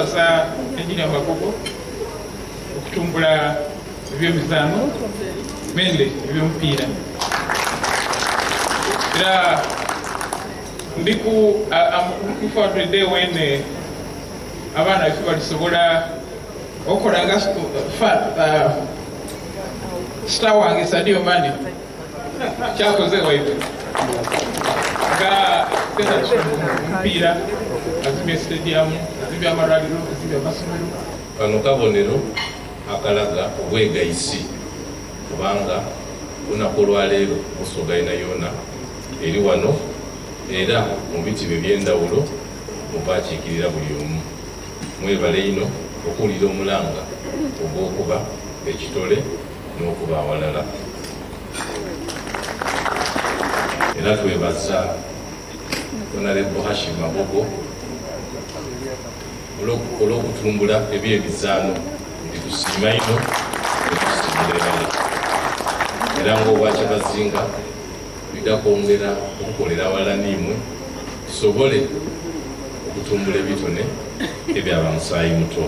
twebaza Engineer Magogo okutumbula ebyemizaano mainly ebyomupiira era I'm for the day when abaana baffe balisobola okukola nga star wange Sadio Mane kyakoze waife nga omupiira azimbye stadium azimbye amalwaliro azimbye amasomero. Kano kabonero akalaga obwegayisi kubanga lunaku olwaleero Musoga yona eri wano era mu biti by'enjawulo mubakiikirira buli omu. Mwebale ino okuwulira omulanga ogw'okuba ekitole n'okuba awalala. Era twebaza Honorable Hashim Magogo olw'okutumbula ebyemizaano bitusiima ino netusiimira era ng'obwakyabazinga bijja kwongera okukolera awala n'imwe tusobole okutumbula ebitone ebyaba musaayi muto.